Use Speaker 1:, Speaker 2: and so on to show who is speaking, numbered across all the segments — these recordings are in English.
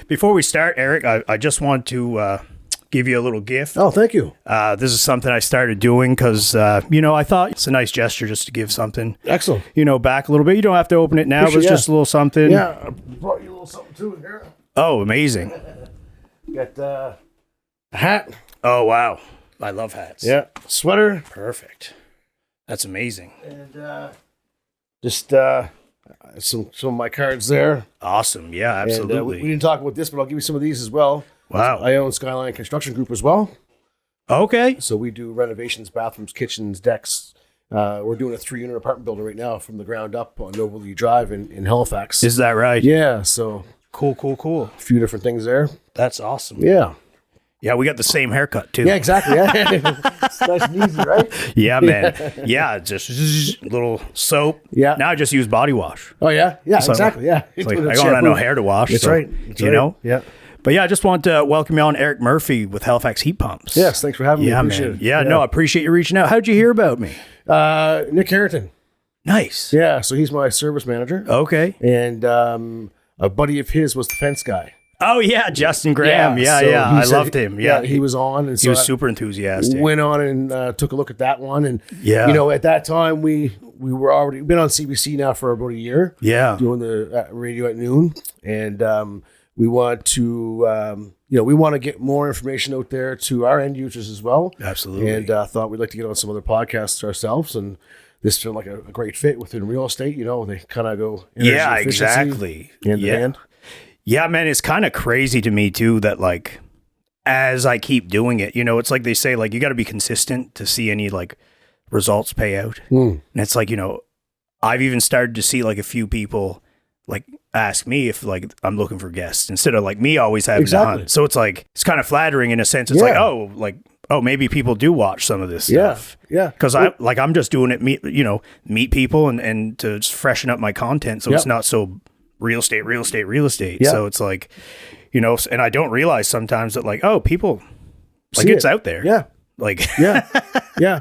Speaker 1: Before we start, Eric, I just want to give you a little gift.
Speaker 2: Oh, thank you.
Speaker 1: This is something I started doing because, I thought it's a nice gesture just to give something,
Speaker 2: Excellent.
Speaker 1: back a little bit. You don't have to open it now, but it's just a little something.
Speaker 2: Yeah, I brought you a little something too here.
Speaker 1: Oh, amazing.
Speaker 2: Got a hat.
Speaker 1: Oh, wow. I love hats.
Speaker 2: Yeah, sweater.
Speaker 1: Perfect. That's amazing.
Speaker 2: And just some of my cards there.
Speaker 1: Awesome. Yeah, absolutely.
Speaker 2: And, we didn't talk about this, but I'll give you some of these as well.
Speaker 1: Wow.
Speaker 2: I own Skyline Construction Group as well.
Speaker 1: Okay.
Speaker 2: So we do renovations, bathrooms, kitchens, decks. We're doing a 3-unit apartment building right now from the ground up on Nova Drive in Halifax.
Speaker 1: Is that right?
Speaker 2: Yeah, so
Speaker 1: Cool.
Speaker 2: a few different things there.
Speaker 1: That's awesome.
Speaker 2: Yeah.
Speaker 1: Yeah, we got the same haircut, too.
Speaker 2: Yeah, exactly. Yeah. It's nice and easy, right?
Speaker 1: Yeah, man. Yeah, just a little soap.
Speaker 2: Yeah.
Speaker 1: Now I just use body wash.
Speaker 2: Oh, yeah? Yeah,
Speaker 1: So,
Speaker 2: exactly. Yeah.
Speaker 1: It's like, I don't have no hair to wash.
Speaker 2: That's
Speaker 1: so,
Speaker 2: right. That's right. Yeah.
Speaker 1: But yeah, I just want to welcome you on, Eric Murphy with Halifax Heat Pumps.
Speaker 2: Yes, thanks for having me.
Speaker 1: Yeah,
Speaker 2: Appreciate
Speaker 1: man.
Speaker 2: it.
Speaker 1: Yeah, no, I appreciate you reaching out. How'd you hear about me?
Speaker 2: Nick Harrington.
Speaker 1: Nice.
Speaker 2: Yeah, so he's my service manager.
Speaker 1: Okay.
Speaker 2: And a buddy of his was the fence guy.
Speaker 1: Oh, yeah, Justin Graham. Yeah,
Speaker 2: so
Speaker 1: yeah.
Speaker 2: he
Speaker 1: I
Speaker 2: said-
Speaker 1: loved him. Yeah.
Speaker 2: he was on. And
Speaker 1: He was super enthusiastic.
Speaker 2: Went on and took a look at that one. And,
Speaker 1: Yeah.
Speaker 2: at that time, we were already been on CBC now for about a year.
Speaker 1: Yeah.
Speaker 2: Doing the radio at noon. And we want to, we want to get more information out there to our end users as well.
Speaker 1: Absolutely.
Speaker 2: And thought we'd like to get on some other podcasts ourselves. And this felt like a great fit within real estate. They kind of go energy
Speaker 1: Yeah,
Speaker 2: efficiency
Speaker 1: exactly.
Speaker 2: hand in hand.
Speaker 1: Yeah, man, it's kind of crazy to me too that like as I keep doing it, it's like they say like you got to be consistent to see any like results pay out. And it's like, I've even started to see like a few people like ask me if like I'm looking for guests instead of like me always having to hunt. So it's like it's kind of flattering in a sense. It's like maybe people do watch some of this stuff.
Speaker 2: Yeah.
Speaker 1: Because I'm just doing it meet people and to just freshen up my content so it's not so real estate.
Speaker 2: Yeah.
Speaker 1: So it's like, and I don't realize sometimes that like, people like
Speaker 2: See
Speaker 1: it's
Speaker 2: it.
Speaker 1: out there.
Speaker 2: Yeah.
Speaker 1: Like,
Speaker 2: Yeah. Yeah.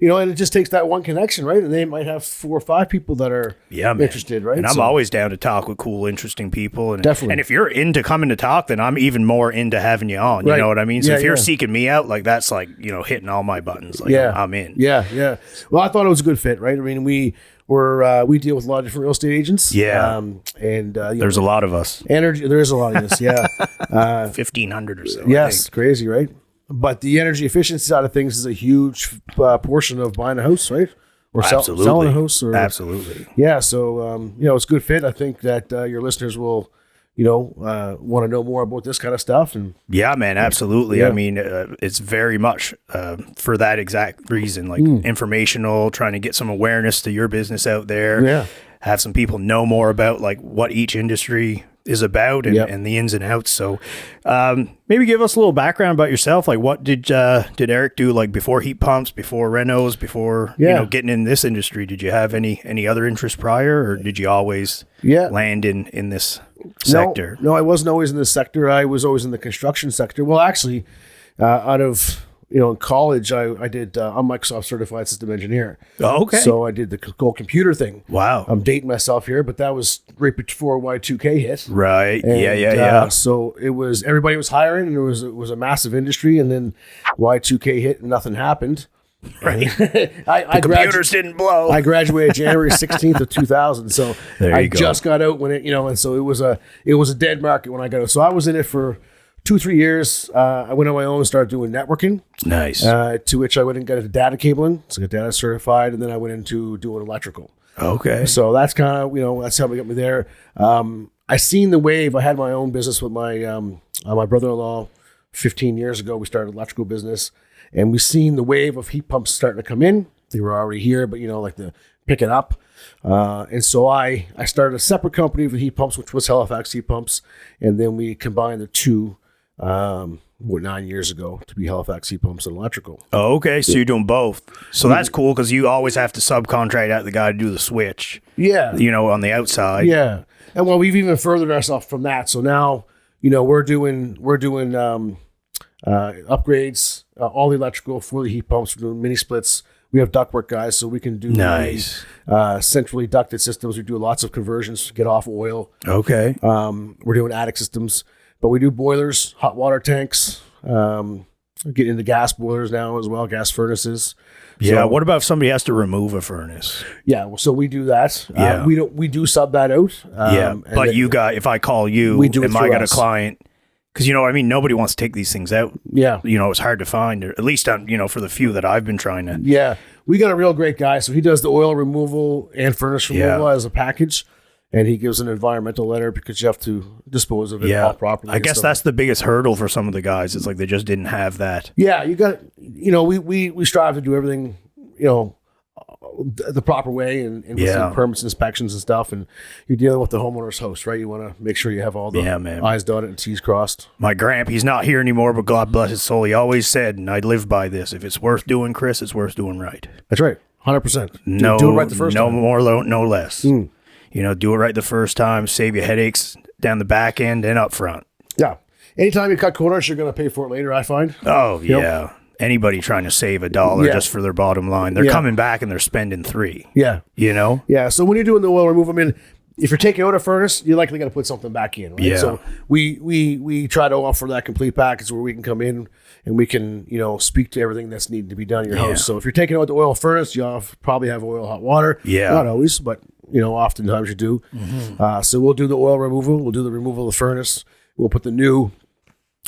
Speaker 2: And it just takes that one connection, right? And they might have 4 or 5 people that are interested, right?
Speaker 1: And I'm
Speaker 2: So-
Speaker 1: always down to talk with cool, interesting people. And,
Speaker 2: Definitely.
Speaker 1: And if you're into coming to talk, then I'm even more into having you on. You
Speaker 2: Right.
Speaker 1: know what I mean? So
Speaker 2: Yeah,
Speaker 1: if you're
Speaker 2: yeah.
Speaker 1: seeking me out, like that's like, hitting all my buttons. Like I'm in.
Speaker 2: Yeah. Well, I thought it was a good fit, right? I mean, we deal with a lot of different real estate agents.
Speaker 1: Yeah.
Speaker 2: There's
Speaker 1: a lot of us.
Speaker 2: energy. There is a lot of this. Yeah.
Speaker 1: 1,500 or so. I
Speaker 2: Yes.
Speaker 1: think.
Speaker 2: Crazy, right? But the energy efficiency side of things is a huge portion of buying a house, right? Or
Speaker 1: Absolutely.
Speaker 2: selling a house. Or,
Speaker 1: Absolutely.
Speaker 2: Yeah. So, it's a good fit. I think that your listeners will, want to know more about this kind of stuff. And
Speaker 1: Yeah, man, absolutely.
Speaker 2: Yeah.
Speaker 1: I mean, it's very much for that exact reason, like informational, trying to get some awareness to your business out there.
Speaker 2: Yeah.
Speaker 1: Have some people know more about like what each industry is about and the ins and outs. So maybe give us a little background about yourself. Like what did Eric do like before heat pumps, before renos, before getting in this industry? Did you have any other interest prior, or did you always land in this sector?
Speaker 2: No, I wasn't always in this sector. I was always in the construction sector. Well, actually, out of in college, I did I'm Microsoft certified system engineer.
Speaker 1: Oh, okay.
Speaker 2: So I did the whole computer thing.
Speaker 1: Wow.
Speaker 2: I'm dating myself here, but that was right before Y2K hit.
Speaker 1: Right.
Speaker 2: And,
Speaker 1: Yeah.
Speaker 2: So everybody was hiring, and it was a massive industry. And then Y2K hit, and nothing happened.
Speaker 1: Right.
Speaker 2: I
Speaker 1: Computers didn't blow.
Speaker 2: I graduated January 16th of 2000. So
Speaker 1: There you
Speaker 2: I
Speaker 1: go.
Speaker 2: just got out when it, and so it was a dead market when I got out. So I was in it for 2-3 years. I went on my own and started doing networking.
Speaker 1: Nice.
Speaker 2: To which I went and got into data cabling. So I got data certified, and then I went into doing electrical.
Speaker 1: Okay.
Speaker 2: So that's kind of, that's how we got me there. I seen the wave. I had my own business with my brother-in-law 15 years ago. We started an electrical business, and we seen the wave of heat pumps starting to come in. They were already here, but like to pick it up. And so I started a separate company for heat pumps, which was Halifax Heat Pumps. And then we combined the two 9 years ago to be Halifax Heat Pumps and electrical.
Speaker 1: Oh, okay. So you're doing both. So that's cool because you always have to subcontract out the guy to do the switch.
Speaker 2: Yeah.
Speaker 1: On the outside.
Speaker 2: Yeah. And well, we've even furthered ourselves from that. So now, we're doing upgrades, all the electrical for the heat pumps. We're doing mini splits. We have ductwork guys, so we can do
Speaker 1: Nice.
Speaker 2: centrally ducted systems. We do lots of conversions to get off oil.
Speaker 1: Okay.
Speaker 2: We're doing attic systems. But we do boilers, hot water tanks, getting into gas boilers now as well, gas furnaces.
Speaker 1: Yeah.
Speaker 2: So,
Speaker 1: What about if somebody has to remove a furnace?
Speaker 2: yeah, well, so we do that.
Speaker 1: Yeah.
Speaker 2: We do sub that out.
Speaker 1: But if I call you,
Speaker 2: we do it
Speaker 1: and I
Speaker 2: through
Speaker 1: got
Speaker 2: us.
Speaker 1: a client, because you know what I mean, nobody wants to take these things out.
Speaker 2: Yeah.
Speaker 1: You know, it's hard to find, or at least for the few that I've been trying to.
Speaker 2: Yeah, we got a real great guy. So he does the oil removal and furnace removal as a package, and he gives an environmental letter because you have to dispose of it all properly.
Speaker 1: I guess that's the biggest hurdle for some of the guys. It's like they just didn't have that.
Speaker 2: Yeah, you got. We strive to do everything, the proper way and with some permits, inspections, and stuff. And you're dealing with the homeowner's host, right? You want to make sure you have all the I's dotted and T's crossed.
Speaker 1: My gramp, he's not here anymore, but God bless his soul. He always said, and I live by this: if it's worth doing, Chris, it's worth doing right.
Speaker 2: That's right, 100%.
Speaker 1: No,
Speaker 2: do it right the first time.
Speaker 1: No more, no less. Do it right the first time. Save you headaches down the back end and up front.
Speaker 2: Yeah. Anytime you cut corners, you're going to pay for it later, I find.
Speaker 1: Oh, yeah. Anybody trying to save $1 just for their bottom line, they're coming back and they're spending $3.
Speaker 2: Yeah.
Speaker 1: Yeah.
Speaker 2: So when you're doing the oil removal, if you're taking out a furnace, you're likely going to put something back in, right?
Speaker 1: Yeah.
Speaker 2: So we try to offer that complete package where we can come in and we can, speak to everything that's needed to be done in your house. So if you're taking out the oil furnace, you probably have oil hot water.
Speaker 1: Yeah.
Speaker 2: Not always, but, oftentimes you do. So we'll do the oil removal. We'll do the removal of the furnace. We'll put the new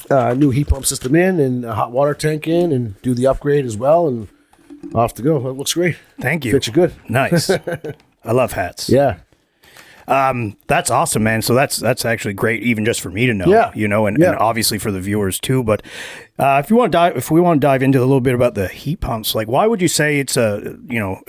Speaker 2: heat pump system in and a hot water tank in and do the upgrade as well. And off to go. It looks great.
Speaker 1: Thank you.
Speaker 2: Fits you good.
Speaker 1: Nice. I love hats.
Speaker 2: Yeah.
Speaker 1: That's awesome, man. So that's actually great, even just for me to know.
Speaker 2: Yeah.
Speaker 1: And obviously for the viewers too. But if we want to dive into a little bit about the heat pumps, like why would you say it's a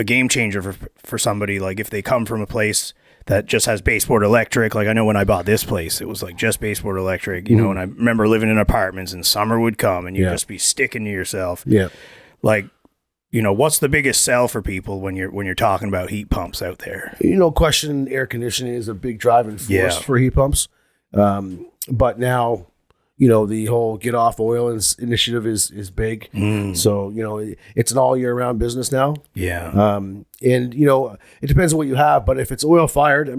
Speaker 1: game changer for somebody? Like if they come from a place that just has baseboard electric, like I know when I bought this place, it was like just baseboard electric, and I remember living in apartments and summer would come and you'd just be sticking to yourself.
Speaker 2: Yeah.
Speaker 1: Like, what's the biggest sell for people when you're talking about heat pumps out there?
Speaker 2: Question, air conditioning is a big driving force for heat pumps. But now, the whole get off oil initiative is big. So, it's an all year round business now.
Speaker 1: Yeah.
Speaker 2: And, it depends on what you have, but if it's oil fired,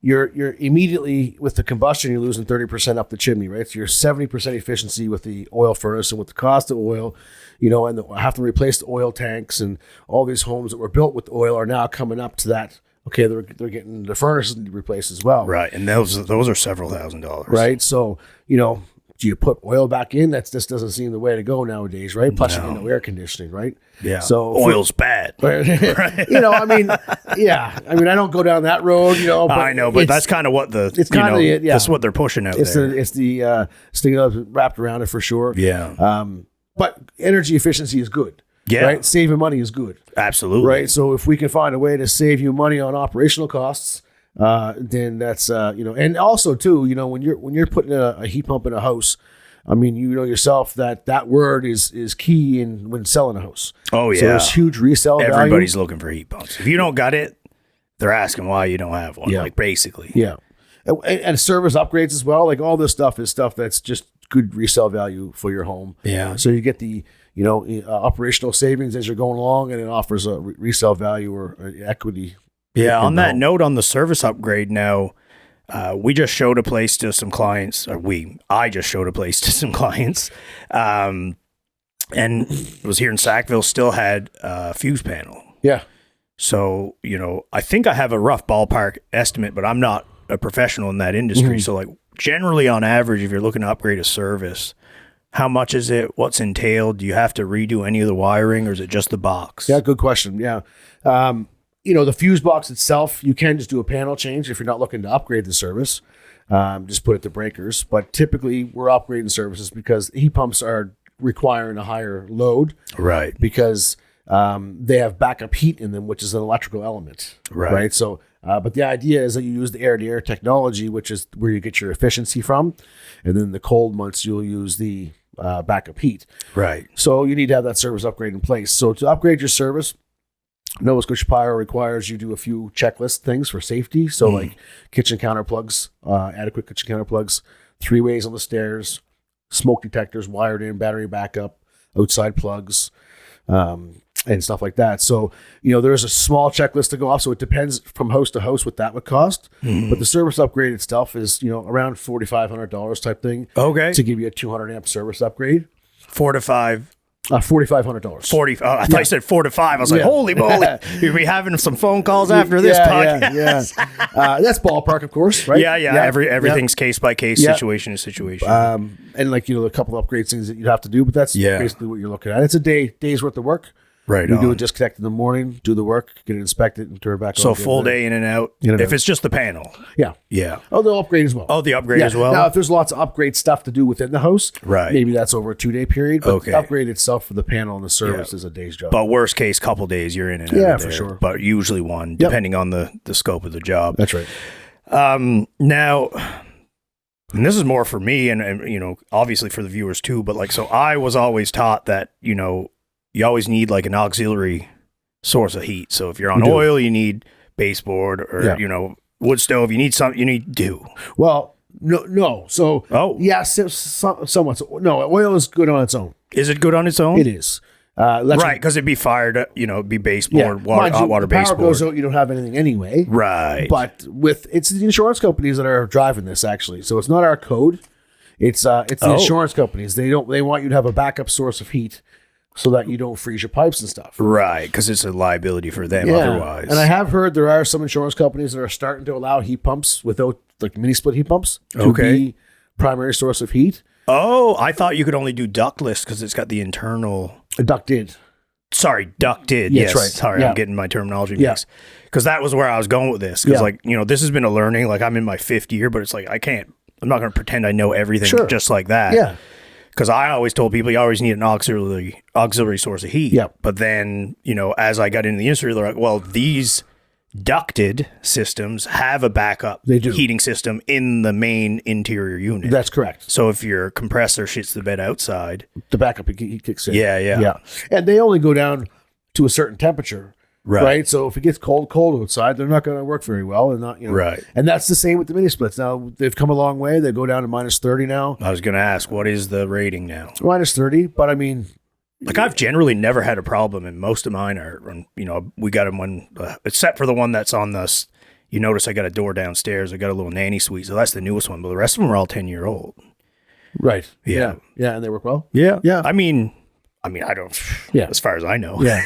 Speaker 2: you're immediately with the combustion, you're losing 30% up the chimney, right? So you're 70% efficiency with the oil furnace, and with the cost of oil, and have to replace the oil tanks, and all these homes that were built with oil are now coming up to that. Okay, they're getting the furnaces replaced as well,
Speaker 1: right? And those are several $1,000s,
Speaker 2: right? So do you put oil back in? That just doesn't seem the way to go nowadays, right? Plus, you know, air conditioning, right?
Speaker 1: Yeah.
Speaker 2: So
Speaker 1: oil's bad.
Speaker 2: Right? I don't go down that road, But
Speaker 1: I know, but that's kind of what that's what they're pushing out there.
Speaker 2: It's the stigma wrapped around it for sure.
Speaker 1: Yeah.
Speaker 2: But energy efficiency is good.
Speaker 1: Yeah.
Speaker 2: Right. Saving money is good.
Speaker 1: Absolutely.
Speaker 2: Right. So if we can find a way to save you money on operational costs, then that's and also too, when you're putting a heat pump in a house, yourself that word is key when selling a house.
Speaker 1: Oh yeah.
Speaker 2: So there's huge resale value.
Speaker 1: Everybody's looking for heat pumps. If you don't got it, they're asking why you don't have one.
Speaker 2: Yeah.
Speaker 1: Like basically.
Speaker 2: Yeah. And service upgrades as well. Like all this stuff is stuff that's just good resale value for your home.
Speaker 1: Yeah.
Speaker 2: So you get the operational savings as you're going along, and it offers a resale value or equity.
Speaker 1: Yeah. On that note, on the service upgrade now, we just showed a place to some clients, I just showed a place to some clients, and it was here in Sackville, still had a fuse panel.
Speaker 2: Yeah.
Speaker 1: So, I think I have a rough ballpark estimate, but I'm not a professional in that industry.
Speaker 2: Mm-hmm.
Speaker 1: So like generally on average, if you're looking to upgrade a service, how much is it? What's entailed? Do you have to redo any of the wiring, or is it just the box?
Speaker 2: Yeah, good question. Yeah. The fuse box itself, you can just do a panel change if you're not looking to upgrade the service. Just put it to breakers. But typically, we're upgrading services because heat pumps are requiring a higher load.
Speaker 1: Right.
Speaker 2: Because they have backup heat in them, which is an electrical element. Right. So, but the idea is that you use the air-to-air technology, which is where you get your efficiency from. And then the cold months, you'll use the backup heat.
Speaker 1: Right.
Speaker 2: So you need to have that service upgrade in place. So to upgrade your service, Nova Scotia Power requires you do a few checklist things for safety. So like kitchen counter plugs, adequate kitchen counter plugs, 3 ways on the stairs, smoke detectors wired in, battery backup, outside plugs. and stuff like that. So, there's a small checklist to go off. So it depends from house to house what that would cost. But the service upgrade itself is, around $4,500 type thing.
Speaker 1: Okay.
Speaker 2: To give you a 200 amp service upgrade.
Speaker 1: 4 to 5.
Speaker 2: $4,500.
Speaker 1: 40. Oh, I thought you said 4 to 5. I was like, holy moly. You'll be having some phone calls after this podcast.
Speaker 2: Yeah. That's ballpark, of course, right?
Speaker 1: Yeah. Everything's case by case, situation to situation.
Speaker 2: And like, a couple of upgrade things that you'd have to do, but that's basically what you're looking at. It's a day's worth of work.
Speaker 1: Right.
Speaker 2: You do a disconnect in the morning, do the work, get it inspected, and turn it back on.
Speaker 1: So full day in and out. If it's just the panel.
Speaker 2: Yeah.
Speaker 1: Yeah.
Speaker 2: Oh, they'll upgrade as well.
Speaker 1: Oh, the upgrade as well.
Speaker 2: Now, if there's lots of upgrade stuff to do within the house,
Speaker 1: right,
Speaker 2: maybe that's over a 2-day period. But the upgrade itself for the panel and the service is a day's job.
Speaker 1: But worst case, couple days you're in and out.
Speaker 2: Yeah, for sure.
Speaker 1: But usually one, depending on the scope of the job.
Speaker 2: That's right.
Speaker 1: Now, and this is more for me, and obviously for the viewers too. But like, so I was always taught that you always need like an auxiliary source of heat. So if you're on oil, you need baseboard, or wood stove. You need you need dew.
Speaker 2: Well, no. So somewhat. No, oil is good on its own.
Speaker 1: Is it good on its own?
Speaker 2: It is.
Speaker 1: Right, because it'd be fired. It'd be baseboard, hot water baseboard.
Speaker 2: Power goes out, you don't have anything anyway.
Speaker 1: Right.
Speaker 2: But it's the insurance companies that are driving this actually. So it's not our code. It's the insurance companies. They want you to have a backup source of heat, so that you don't freeze your pipes and stuff.
Speaker 1: Right, because it's a liability for them otherwise.
Speaker 2: And I have heard there are some insurance companies that are starting to allow heat pumps without, like mini split heat pumps, to be primary source of heat.
Speaker 1: Oh, I thought you could only do ductless because it's got the internal...
Speaker 2: Ducted.
Speaker 1: Sorry, ducted.
Speaker 2: Yeah,
Speaker 1: yes,
Speaker 2: that's right.
Speaker 1: Sorry, I'm getting my terminology mixed. Because that was where I was going with this. Because this has been a learning. Like I'm in my 5th year, but it's like I'm not going to pretend I know everything just like that.
Speaker 2: Yeah.
Speaker 1: Because I always told people you always need an auxiliary source of heat.
Speaker 2: Yep.
Speaker 1: But then, as I got into the industry, they're like, well, these ducted systems have a backup heating system in the main interior unit.
Speaker 2: That's correct.
Speaker 1: So if your compressor shits the bed outside,
Speaker 2: the backup heat kicks in.
Speaker 1: Yeah.
Speaker 2: And they only go down to a certain temperature. Right. So if it gets cold outside, they're not going to work very well. And not,
Speaker 1: right.
Speaker 2: And that's the same with the mini splits. Now they've come a long way. They go down to -30 now.
Speaker 1: I was going to ask, what is the rating now?
Speaker 2: -30, but I mean,
Speaker 1: like I've generally never had a problem, and most of mine are, we got them when, except for the one that's on the. You notice I got a door downstairs. I got a little nanny suite, so that's the newest one. But the rest of them are all 10-year-old.
Speaker 2: Right.
Speaker 1: Yeah.
Speaker 2: And they work well.
Speaker 1: Yeah. I mean, I don't. Yeah. As far as I know.
Speaker 2: Yeah.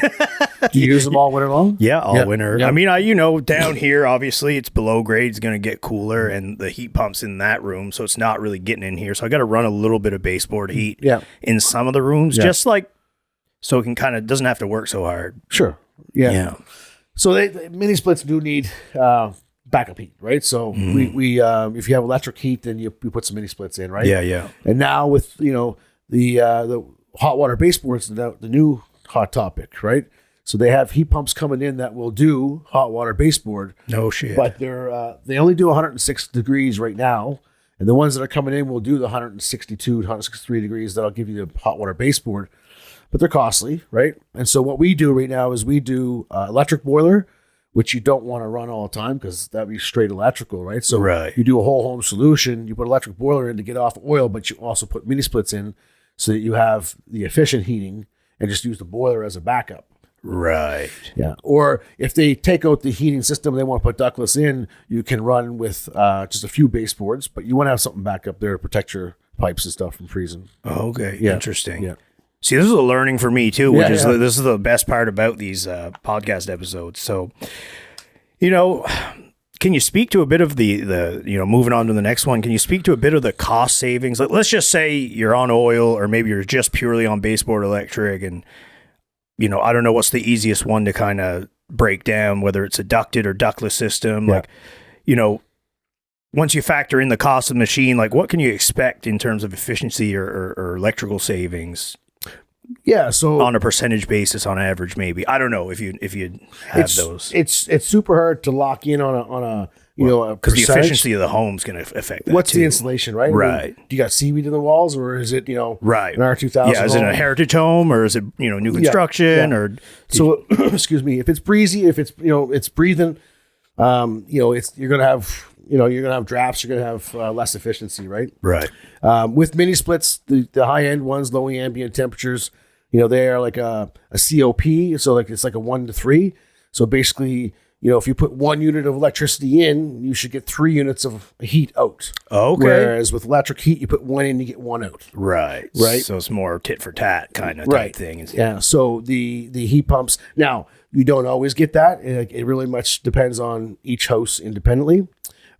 Speaker 2: Do you use them all winter long?
Speaker 1: Yeah, all winter. Yeah. I mean, down here, obviously, it's below grade. It's going to get cooler, and the heat pump's in that room, so it's not really getting in here. So I got to run a little bit of baseboard heat in some of the rooms, just like so it can doesn't have to work so hard.
Speaker 2: Sure. Yeah. So the mini splits do need backup heat, right? So we if you have electric heat, then you put some mini splits in, right?
Speaker 1: Yeah.
Speaker 2: And now with the hot water baseboards, the new hot topic, right? So they have heat pumps coming in that will do hot water baseboard.
Speaker 1: No shit.
Speaker 2: But they only do 106 degrees right now. And the ones that are coming in will do the 162, 163 degrees. That'll give you the hot water baseboard. But they're costly, right? And so what we do right now is we do electric boiler, which you don't want to run all the time because that'd be straight electrical, right? So you do a whole home solution. You put electric boiler in to get off oil, but you also put mini splits in so that you have the efficient heating and just use the boiler as a backup.
Speaker 1: Right.
Speaker 2: Yeah. Or if they take out the heating system, they want to put ductless in, you can run with just a few baseboards, but you want to have something back up there to protect your pipes and stuff from freezing.
Speaker 1: Okay.
Speaker 2: Yeah.
Speaker 1: Interesting.
Speaker 2: Yeah.
Speaker 1: See, this is a learning for me too, which is this is the best part about these podcast episodes. So, can you speak to a bit of the moving on to the next one? Can you speak to a bit of the cost savings? Let's just say you're on oil, or maybe you're just purely on baseboard electric, and I don't know what's the easiest one to kind of break down, whether it's a ducted or ductless system. Like, once you factor in the cost of the machine, like what can you expect in terms of efficiency or electrical savings?
Speaker 2: Yeah, so
Speaker 1: on a percentage basis, on average, maybe. I don't know if you have those.
Speaker 2: It's super hard to lock in on a
Speaker 1: because the efficiency of the home is going to affect that.
Speaker 2: What's the insulation, right?
Speaker 1: Right.
Speaker 2: I mean, do you got seaweed in the walls, or is it
Speaker 1: right
Speaker 2: an R2000?
Speaker 1: Yeah, is it a heritage home, or is it new construction, or
Speaker 2: so? Excuse me. If it's breezy, if it's it's breathing, you're gonna have drafts. You're gonna have less efficiency, right?
Speaker 1: Right.
Speaker 2: With mini splits, the high end ones, low ambient temperatures, they are like a COP. So like it's like a 1 to 3. So basically, if you put 1 unit of electricity in, you should get 3 units of heat out.
Speaker 1: Okay.
Speaker 2: Whereas with electric heat, you put 1 in, you get 1 out.
Speaker 1: Right. So it's more tit for tat kind of type thing.
Speaker 2: Yeah. So the heat pumps, now you don't always get that. It really much depends on each house independently.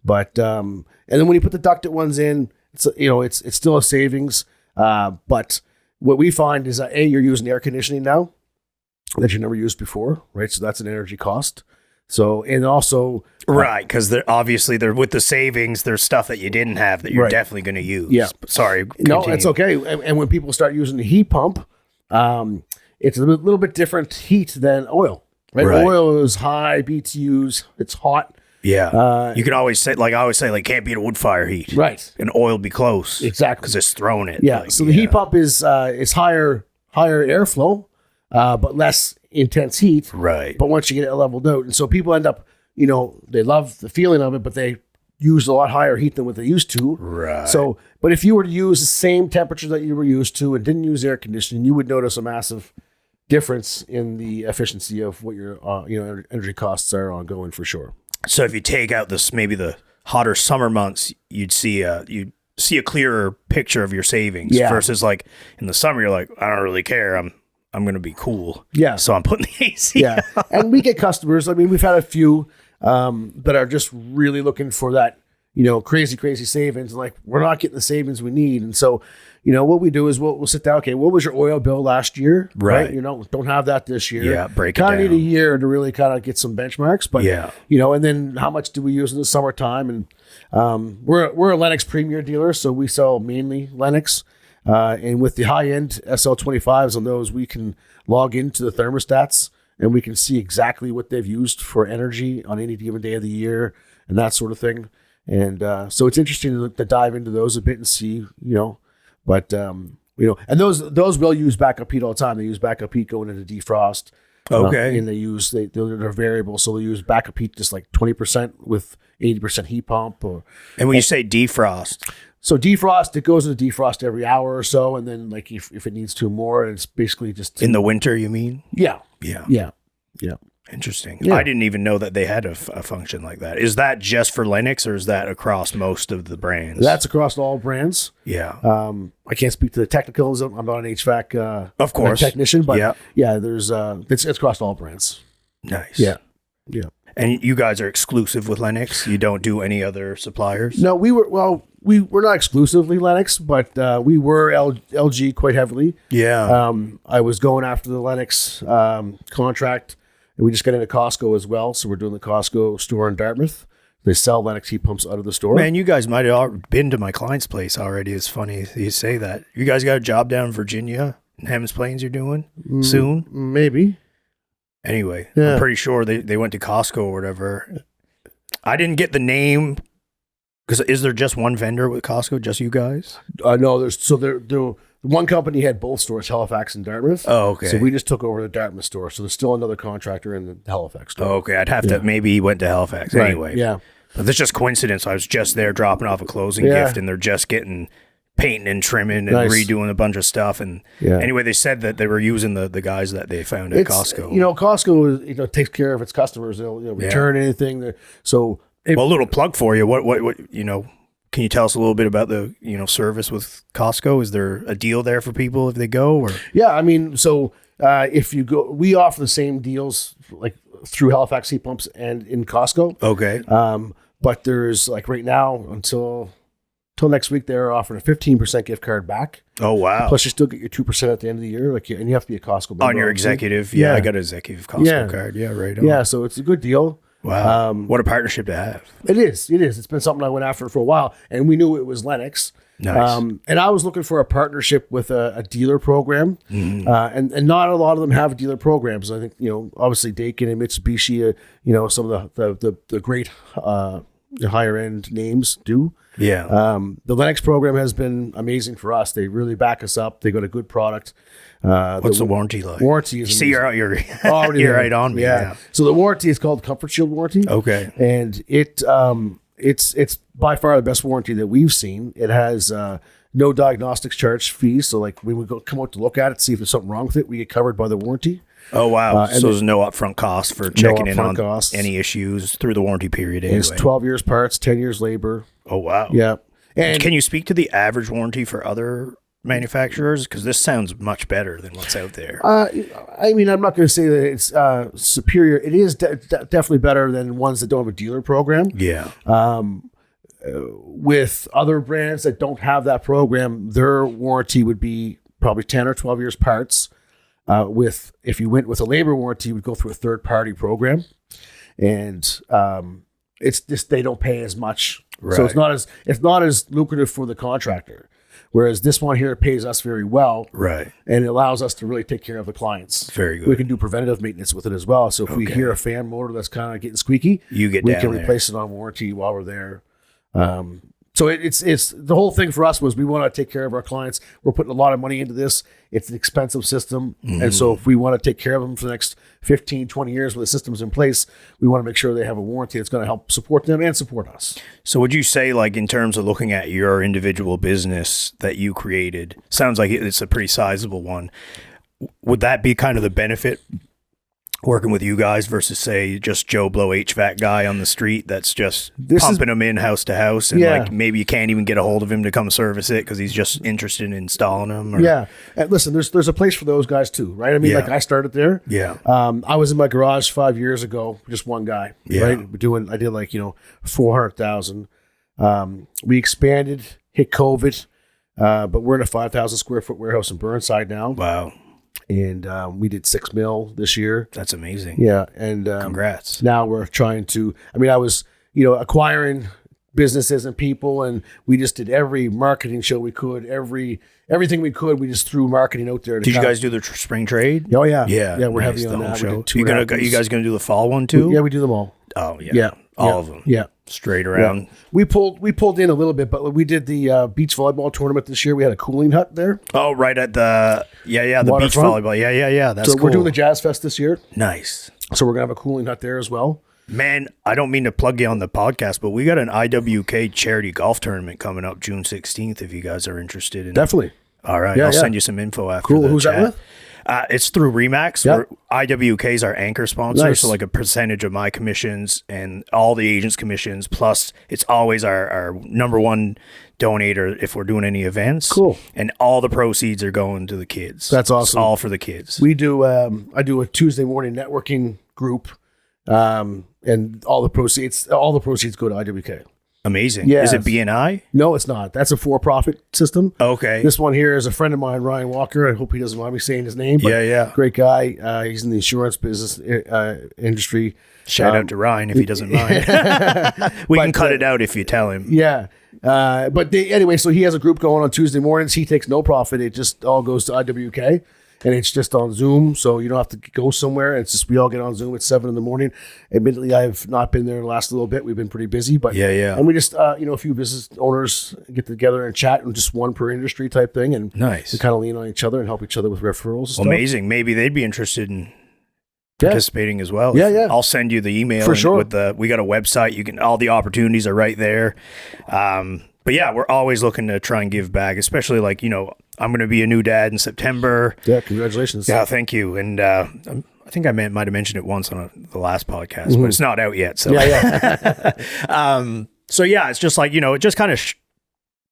Speaker 2: But, and then when you put the ducted ones in, it's still a savings. But what we find is that you're using air conditioning now that you never used before, right? So that's an energy cost. So, and also...
Speaker 1: Right, because they're with the savings, there's stuff that you didn't have that you're definitely going to use.
Speaker 2: Yeah.
Speaker 1: Sorry.
Speaker 2: No, it's okay. And when people start using the heat pump, it's a little bit different heat than oil, right? Oil is high BTUs. It's hot.
Speaker 1: Yeah. You can always say, can't beat a wood fire heat.
Speaker 2: Right.
Speaker 1: And oil be close.
Speaker 2: Exactly.
Speaker 1: Because it's throwing it.
Speaker 2: Yeah. So the heat pump is higher airflow, but less intense heat.
Speaker 1: Right.
Speaker 2: But once you get it leveled out. And so people end up, they love the feeling of it, but they use a lot higher heat than what they used to.
Speaker 1: Right.
Speaker 2: So, but if you were to use the same temperature that you were used to and didn't use air conditioning, you would notice a massive difference in the efficiency of what your energy costs are ongoing for sure.
Speaker 1: So if you take out maybe the hotter summer months, you'd see a clearer picture of your savings versus like in the summer, you're like, I don't really care. I'm going to be cool.
Speaker 2: Yeah.
Speaker 1: So I'm putting the AC.
Speaker 2: Yeah. And we get customers. I mean, we've had a few that are just really looking for that, crazy, crazy savings. And like, we're not getting the savings we need. And so, what we do is we'll sit down. Okay, what was your oil bill last year?
Speaker 1: Right.
Speaker 2: Don't have that this year.
Speaker 1: Yeah. Break it down.
Speaker 2: Kind of need a year to really kind of get some benchmarks. But, and then how much do we use in the summertime? And we're a Lennox Premier dealer. So we sell mainly Lennox. And with the high-end SL25s on those, we can log into the thermostats and we can see exactly what they've used for energy on any given day of the year and that sort of thing. And so it's interesting to dive into those a bit and see, but, and those will use backup heat all the time. They use backup heat going into defrost.
Speaker 1: Okay.
Speaker 2: And they're variable. So they'll use backup heat just like 20% with 80% heat pump.
Speaker 1: And when you say defrost...
Speaker 2: So defrost, it goes into defrost every hour or so, and then like if it needs to more, it's basically just
Speaker 1: in the winter. You mean?
Speaker 2: Yeah.
Speaker 1: Interesting.
Speaker 2: Yeah.
Speaker 1: I didn't even know that they had a function like that. Is that just for Lennox, or is that across most of the brands?
Speaker 2: That's across all brands.
Speaker 1: Yeah.
Speaker 2: I can't speak to the technicals. I'm not an HVAC
Speaker 1: of course
Speaker 2: technician, but there's it's across all brands.
Speaker 1: Nice.
Speaker 2: Yeah.
Speaker 1: And you guys are exclusive with Lennox? You don't do any other suppliers?
Speaker 2: No, we were not exclusively Lennox, but we were LG quite heavily.
Speaker 1: Yeah.
Speaker 2: I was going after the Lennox contract, and we just got into Costco as well. So we're doing the Costco store in Dartmouth. They sell Lennox heat pumps out of the store.
Speaker 1: Man, you guys might have been to my client's place already. It's funny you say that. You guys got a job down in Virginia, in Hemmons Plains you're doing soon?
Speaker 2: Maybe.
Speaker 1: Anyway, I'm pretty sure they went to Costco or whatever. I didn't get the name, because is there just one vendor with Costco, just you guys?
Speaker 2: No, the one company had both stores, Halifax and Dartmouth.
Speaker 1: Oh, okay.
Speaker 2: So we just took over the Dartmouth store. So there's still another contractor in the Halifax store.
Speaker 1: Oh, okay. I'd have to, maybe he went to Halifax anyway.
Speaker 2: Yeah.
Speaker 1: But that's just coincidence. I was just there dropping off a closing gift, and they're just getting painting and trimming and redoing a bunch of stuff. And anyway, they said that they were using the guys that they found at Costco.
Speaker 2: Costco takes care of its customers. They'll return anything. So
Speaker 1: a little plug for you. What can you tell us a little bit about the service with Costco? Is there a deal there for people if they go? Or
Speaker 2: if you go, we offer the same deals like through Halifax Heat Pumps and in Costco.
Speaker 1: Okay.
Speaker 2: But there's like right now until next week, they're offering a 15% gift card back.
Speaker 1: Oh, wow.
Speaker 2: Plus, you still get your 2% at the end of the year. And you have to be a Costco member.
Speaker 1: On your executive. Yeah, I got an executive Costco card. Yeah, right on.
Speaker 2: Yeah, so it's a good deal.
Speaker 1: Wow. What a partnership to have.
Speaker 2: It is. It's been something I went after for a while, and we knew it was Lennox.
Speaker 1: Nice.
Speaker 2: And I was looking for a partnership with a dealer program. Mm-hmm. And not a lot of them have dealer programs. I think, obviously Daikin and Mitsubishi, some of the great higher end names do.
Speaker 1: Yeah.
Speaker 2: The Lennox program has been amazing for us. They really back us up. They got a good product.
Speaker 1: What's the warranty like?
Speaker 2: Warranty is
Speaker 1: you're right on me. Yeah.
Speaker 2: So the warranty is called Comfort Shield warranty.
Speaker 1: Okay.
Speaker 2: And it's by far the best warranty that we've seen. It has no diagnostics charge fees. So like when we come out to look at it, see if there's something wrong with it, we get covered by the warranty.
Speaker 1: Oh, wow. So there's no upfront cost for checking in on
Speaker 2: costs.
Speaker 1: Any issues through the warranty period anyway.
Speaker 2: It's 12 years parts, 10 years labor.
Speaker 1: Oh, wow.
Speaker 2: Yeah. And
Speaker 1: can you speak to the average warranty for other manufacturers? Because this sounds much better than what's out there.
Speaker 2: I mean, I'm not going to say that it's superior. It is definitely better than ones that don't have a dealer program.
Speaker 1: Yeah.
Speaker 2: With other brands that don't have that program, their warranty would be probably 10 or 12 years parts. If you went with a labor warranty, you would go through a third party program, and it's just they don't pay as much,
Speaker 1: right.
Speaker 2: So it's not as lucrative for the contractor. Whereas this one here pays us very well,
Speaker 1: right,
Speaker 2: and it allows us to really take care of the clients.
Speaker 1: Very good.
Speaker 2: We can do preventative maintenance with it as well. So if we hear a fan motor that's kind of getting squeaky, we can replace it on warranty while we're there. So it's the whole thing for us was we want to take care of our clients. We're putting a lot of money into this. It's an expensive system. Mm-hmm. And so if we want to take care of them for the next 15, 20 years with the systems in place, we want to make sure they have a warranty that's going to help support them and support us.
Speaker 1: So would you say, like, in terms of looking at your individual business that you created, sounds like it's a pretty sizable one. Would that be kind of the benefit working with you guys versus, say, just Joe Blow HVAC guy on the street that's just pumping them in house to house, and like maybe you can't even get a hold of him to come service it because he's just interested in installing them? Or... Yeah,
Speaker 2: and listen, there's a place for those guys too, right? I mean, like I started there.
Speaker 1: Yeah,
Speaker 2: I was in my garage 5 years ago, just one guy.
Speaker 1: Yeah,
Speaker 2: right. I did like 400,000. We expanded, hit COVID, but we're in a 5,000 square foot warehouse in Burnside now.
Speaker 1: Wow.
Speaker 2: And we did $6 million this year.
Speaker 1: That's amazing.
Speaker 2: Yeah, and
Speaker 1: congrats.
Speaker 2: Now we're trying to. I mean, I was acquiring businesses and people, and we just did every marketing show we could, everything we could. We just threw marketing out there.
Speaker 1: Did you guys do the spring trade?
Speaker 2: Oh yeah,
Speaker 1: yeah.
Speaker 2: We're heavy on that.
Speaker 1: You guys gonna do the fall one too?
Speaker 2: Yeah, we do them all.
Speaker 1: Oh yeah, all of them.
Speaker 2: Yeah.
Speaker 1: Straight around.
Speaker 2: Yeah. We pulled in a little bit, but we did the beach volleyball tournament this year. We had a cooling hut there.
Speaker 1: Oh, right at the the beach volleyball. Yeah. That's
Speaker 2: so
Speaker 1: cool.
Speaker 2: We're doing the Jazz Fest this year.
Speaker 1: Nice.
Speaker 2: So we're gonna have a cooling hut there as well.
Speaker 1: Man, I don't mean to plug you on the podcast, but we got an IWK charity golf tournament coming up June 16th. If you guys are interested in
Speaker 2: definitely.
Speaker 1: All right, I'll send you some info after.
Speaker 2: Cool. Who's
Speaker 1: chat.
Speaker 2: that with?
Speaker 1: It's through Remax.
Speaker 2: Yep.
Speaker 1: IWK is our anchor sponsor,
Speaker 2: nice.
Speaker 1: So like a percentage of my commissions and all the agents' commissions. Plus, it's always our number one donator if we're doing any events.
Speaker 2: Cool.
Speaker 1: And all the proceeds are going to the kids.
Speaker 2: That's awesome.
Speaker 1: It's all for the kids.
Speaker 2: We do. I do a Tuesday morning networking group, and all the proceeds go to IWK.
Speaker 1: Amazing.
Speaker 2: Yeah.
Speaker 1: Is it BNI?
Speaker 2: No, it's not. That's a for-profit system.
Speaker 1: Okay.
Speaker 2: This one here is a friend of mine, Ryan Walker. I hope he doesn't mind me saying his name. But
Speaker 1: yeah.
Speaker 2: Great guy. He's in the insurance business industry.
Speaker 1: Shout out to Ryan if he doesn't mind. We can cut it out if you tell him.
Speaker 2: Yeah. Anyway, so he has a group going on Tuesday mornings. He takes no profit. It just all goes to IWK. And it's just on Zoom, so you don't have to go somewhere. It's just we all get on Zoom at 7 a.m. Admittedly, I've not been there the last little bit. We've been pretty busy, but and we just a few business owners get together and chat, and just one per industry type thing, and
Speaker 1: nice.
Speaker 2: We kind of lean on each other and help each other with referrals. And stuff.
Speaker 1: Amazing. Maybe they'd be interested in participating as well.
Speaker 2: Yeah.
Speaker 1: I'll send you the email
Speaker 2: for sure.
Speaker 1: We got a website. All the opportunities are right there. But yeah, we're always looking to try and give back, especially I'm going to be a new dad in September.
Speaker 2: Yeah, congratulations.
Speaker 1: Yeah, thank you. And I think I might have mentioned it once on the last podcast, but it's not out yet. So so yeah, it's just it just kind of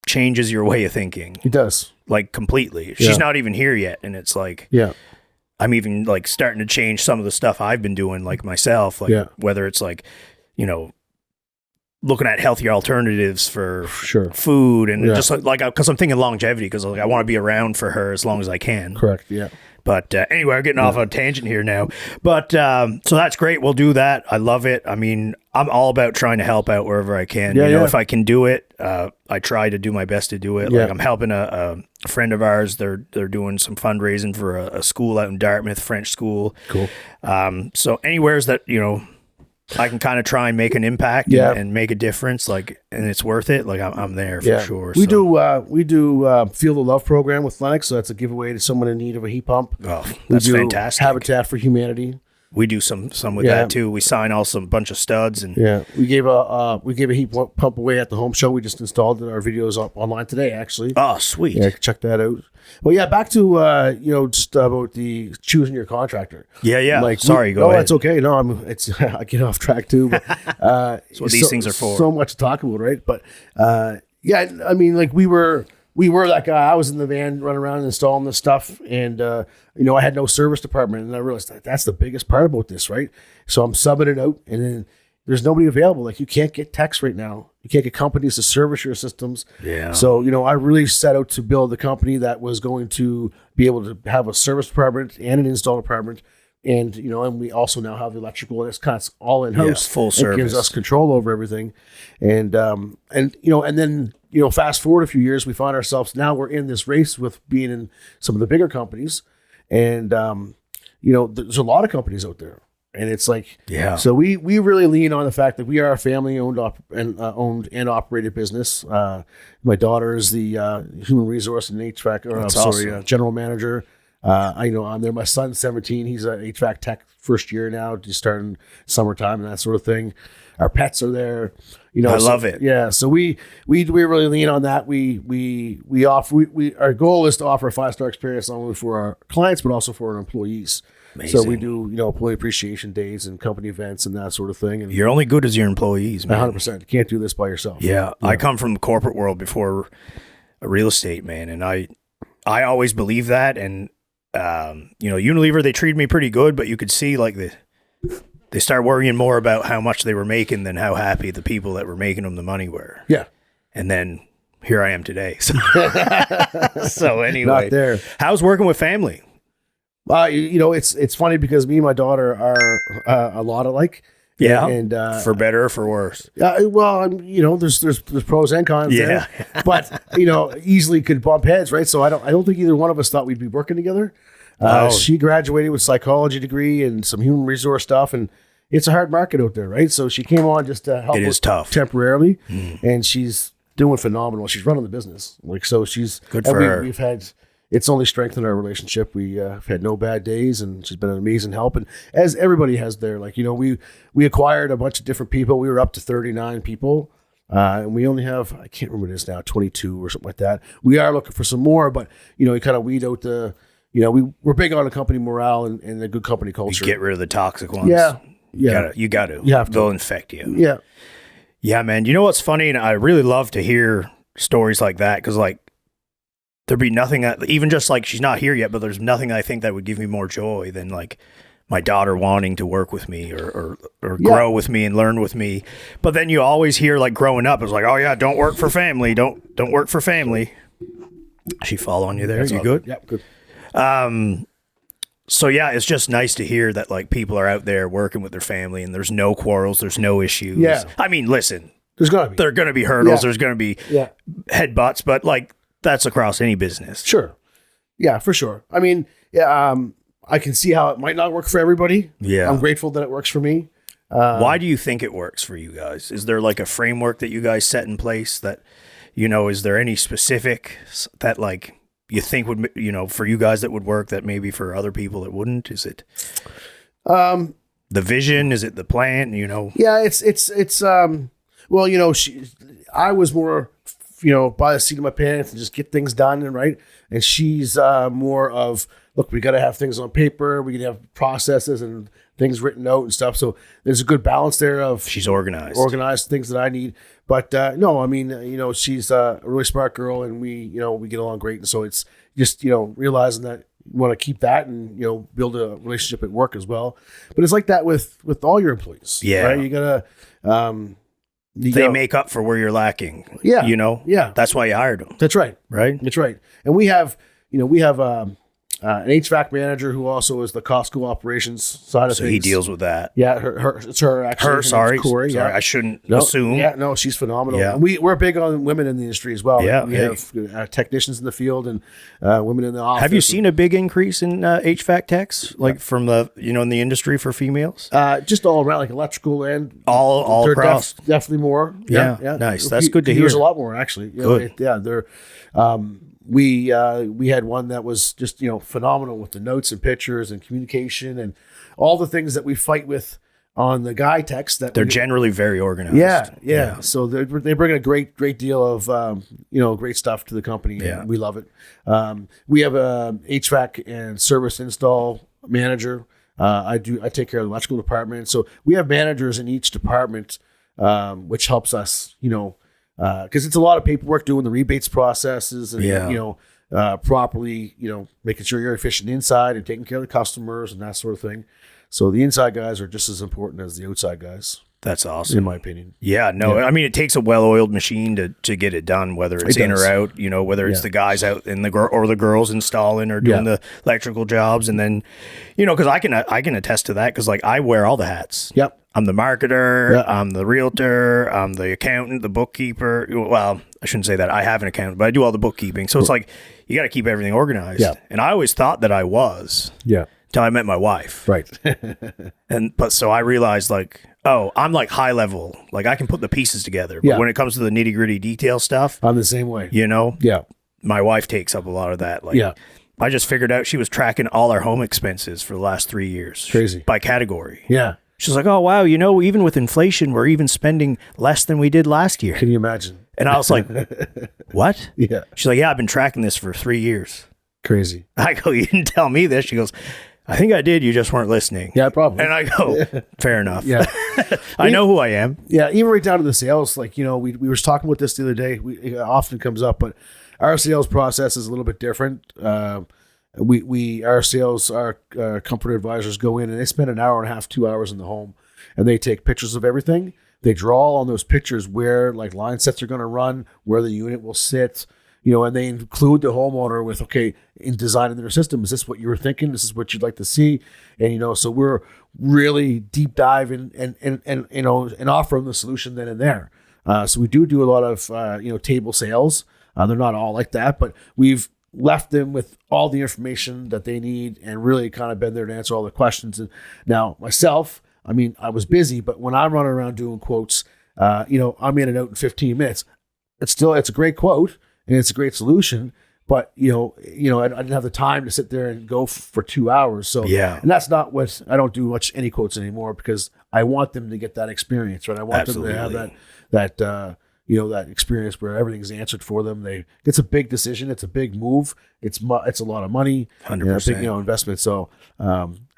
Speaker 1: changes your way of thinking.
Speaker 2: It does,
Speaker 1: completely. She's not even here yet, and it's I'm even starting to change some of the stuff I've been doing, myself, whether it's looking at healthier alternatives for food and just because I'm thinking longevity, because I want to be around for her as long as I can.
Speaker 2: Correct. Yeah.
Speaker 1: But anyway, we're getting off on a tangent here now. But so that's great. We'll do that. I love it. I mean, I'm all about trying to help out wherever I can. If I can do it, I try to do my best to do it. I'm helping a friend of ours. They're doing some fundraising for a school out in Dartmouth, French school.
Speaker 2: Cool. So
Speaker 1: anywhere's that I can kind of try and make an impact and make a difference, and it's worth it. I'm there for sure.
Speaker 2: We do Feel the Love program with Lennox, so that's a giveaway to someone in need of a heat pump.
Speaker 1: Oh, that's fantastic.
Speaker 2: Habitat for Humanity.
Speaker 1: We do some with that too. We sign bunch of studs and
Speaker 2: we gave a heat pump away at the home show. We just installed it. Our video's up online today, actually.
Speaker 1: Oh, sweet.
Speaker 2: Yeah, check that out. Well, yeah, back to just about the choosing your contractor.
Speaker 1: Yeah. Go ahead.
Speaker 2: No, that's okay. No, I get off track too. But
Speaker 1: that's what these things are for.
Speaker 2: So much to talk about, right? But I mean, like we were that guy. I was in the van running around installing this stuff, and I had no service department, and I realized that's the biggest part about this, right? So I'm subbing it out, and then there's nobody available. Like, you can't get techs right now. You can't get companies to service your systems.
Speaker 1: Yeah.
Speaker 2: So I really set out to build a company that was going to be able to have a service department and an install department, and and we also now have the electrical, and it's kind of all in house.
Speaker 1: Full service.
Speaker 2: It gives us control over everything, and then. Fast forward a few years, we find ourselves now we're in this race with being in some of the bigger companies, and there's a lot of companies out there, and it's like So we really lean on the fact that we are a family owned and operated business. My daughter is the human resource and HVAC general manager. I'm there. My son's 17. He's an HVAC tech first year now, just starting summertime and that sort of thing. Our pets are there.
Speaker 1: I love it.
Speaker 2: Yeah. So we really lean on that. Our goal is to offer a 5-star experience not only for our clients, but also for our employees. Amazing. So we do, employee appreciation days and company events and that sort of thing. And
Speaker 1: you're only good as your employees, man.
Speaker 2: 100%. You can't do this by yourself.
Speaker 1: Yeah. I come from the corporate world before real estate, man. And I always believe that. And, Unilever, they treated me pretty good, but you could see like they start worrying more about how much they were making than how happy the people that were making them the money were.
Speaker 2: Yeah.
Speaker 1: And then here I am today. So, so anyway,
Speaker 2: not there.
Speaker 1: How's working with family?
Speaker 2: It's funny because me and my daughter are a lot alike.
Speaker 1: Yeah.
Speaker 2: And
Speaker 1: for better or for worse.
Speaker 2: There's pros and cons there. But, easily could bump heads, right? So I don't think either one of us thought we'd be working together. She graduated with a psychology degree and some human resource stuff, and it's a hard market out there, right? So she came on just to help.
Speaker 1: It is tough
Speaker 2: temporarily, and she's doing phenomenal. She's running the business, so she's
Speaker 1: good for her.
Speaker 2: We've had it's only strengthened our relationship. We've had no bad days, and she's been an amazing help. And as everybody has there, we acquired a bunch of different people. We were up to 39 people. And we only have, I can't remember what it is now, 22 or something like that. We are looking for some more, but you kind of weed out we're big on a company morale and a good company culture.
Speaker 1: You get rid of the toxic ones.
Speaker 2: Yeah.
Speaker 1: You got to.
Speaker 2: You have to.
Speaker 1: They'll infect you.
Speaker 2: Yeah.
Speaker 1: Yeah, man. You know what's funny? And I really love to hear stories like that because, there'd be nothing, even just she's not here yet, but there's nothing I think that would give me more joy than, my daughter wanting to work with me or grow with me and learn with me. But then you always hear, growing up, it's oh, yeah, don't work for family. Don't work for family. She fall on you there? You good?
Speaker 2: Yeah, good.
Speaker 1: So yeah, it's just nice to hear that people are out there working with their family and there's no quarrels, there's no issues.
Speaker 2: Yeah.
Speaker 1: I mean, listen,
Speaker 2: there are
Speaker 1: going to be hurdles, there's going to be headbutts, but that's across any business.
Speaker 2: Sure. Yeah, for sure. I mean, I can see how it might not work for everybody.
Speaker 1: Yeah.
Speaker 2: I'm grateful that it works for me.
Speaker 1: Why do you think it works for you guys? Is there a framework that you guys set in place that, is there any specific that you think would, for you guys that would work that maybe for other people it wouldn't? Is it the vision? Is it the plan?
Speaker 2: Yeah, I was more, by the seat of my pants and just get things done and she's more of, look, we got to have things on paper. We can have processes and things written out and stuff. So there's a good balance there of
Speaker 1: she's organized
Speaker 2: things that I need. But no, I mean, she's a really smart girl and we get along great. And so it's just, realizing that you want to keep that and, build a relationship at work as well. But it's like that with all your employees.
Speaker 1: Yeah.
Speaker 2: Right? You got to,
Speaker 1: they make up for where you're lacking.
Speaker 2: Yeah.
Speaker 1: Yeah. That's why you hired them.
Speaker 2: That's right.
Speaker 1: Right.
Speaker 2: That's right. And we have an HVAC manager who also is the Costco operations side of things.
Speaker 1: So he deals with that.
Speaker 2: Yeah, it's her actually.
Speaker 1: Sorry,
Speaker 2: Corey.
Speaker 1: Sorry,
Speaker 2: yeah.
Speaker 1: I shouldn't assume.
Speaker 2: Yeah, no, she's phenomenal.
Speaker 1: Yeah.
Speaker 2: And we're big on women in the industry as well.
Speaker 1: Yeah,
Speaker 2: we have technicians in the field and women in the office.
Speaker 1: Have you seen a big increase in HVAC techs, from the in the industry for females?
Speaker 2: Just all around, electrical and
Speaker 1: all across.
Speaker 2: Definitely more.
Speaker 1: Yeah, nice. That's good to hear.
Speaker 2: There's a lot more actually.
Speaker 1: Good.
Speaker 2: They're. We had one that was just phenomenal with the notes and pictures and communication, and all the things that we fight with on the guy text that
Speaker 1: they're generally very organized.
Speaker 2: Yeah. So they bring a great deal of great stuff to the company.
Speaker 1: Yeah.
Speaker 2: And we love it. We have a HVAC and service install manager. I take care of the electrical department. So we have managers in each department, which helps us, because it's a lot of paperwork doing the rebates processes and properly, making sure you're efficient inside and taking care of the customers and that sort of thing. So the inside guys are just as important as the outside guys.
Speaker 1: That's awesome.
Speaker 2: In my opinion.
Speaker 1: Yeah, no, I mean, it takes a well-oiled machine to get it done, whether it's in or out, whether it's the guys out in or the girls installing or doing the electrical jobs. And then, because I can attest to that because, like, I wear all the hats.
Speaker 2: Yep.
Speaker 1: I'm the marketer, I'm the realtor, I'm the accountant, the bookkeeper. Well, I shouldn't say that. I have an accountant, but I do all the bookkeeping. So it's like, you got to keep everything organized.
Speaker 2: Yeah.
Speaker 1: And I always thought that I was.
Speaker 2: Yeah.
Speaker 1: Till I met my wife.
Speaker 2: Right.
Speaker 1: But so I realized, like, oh, I'm like high level. Like, I can put the pieces together. But when it comes to the nitty gritty detail stuff,
Speaker 2: I'm the same way.
Speaker 1: Yeah. My wife takes up a lot of that. Like, I just figured out she was tracking all our home expenses for the last 3 years.
Speaker 2: Crazy.
Speaker 1: By category.
Speaker 2: Yeah.
Speaker 1: She's like, oh, wow, even with inflation, we're even spending less than we did last year.
Speaker 2: Can you imagine?
Speaker 1: And I was like, what?
Speaker 2: Yeah.
Speaker 1: She's like, yeah, I've been tracking this for 3 years.
Speaker 2: Crazy.
Speaker 1: I go, you didn't tell me this. She goes, I think I did. You just weren't listening.
Speaker 2: Yeah, probably.
Speaker 1: And I go, fair enough.
Speaker 2: Yeah.
Speaker 1: I know who I am.
Speaker 2: Yeah, even right down to the sales. Like, we were talking about this the other day. It often comes up, but our sales process is a little bit different. Our comfort advisors go in and they spend an hour and a half, 2 hours in the home, and they take pictures of everything. They draw on those pictures where like line sets are going to run, where the unit will sit. And they include the homeowner with, okay, in designing their system, is this what you were thinking? This is what you'd like to see? And, so we're really deep dive and offer them the solution then and there. So we do a lot of, table sales. They're not all like that, but we've left them with all the information that they need and really kind of been there to answer all the questions. And now myself, I mean, I was busy, but when I'm running around doing quotes, I'm in and out in 15 minutes. It's a great quote. And it's a great solution, but I didn't have the time to sit there and go for 2 hours. So and that's not what I don't do any quotes anymore because I want them to get that experience, right? I want them to have that experience where everything's answered for them. It's a big decision, it's a big move, it's a lot of money,
Speaker 1: 100%,
Speaker 2: big investment. So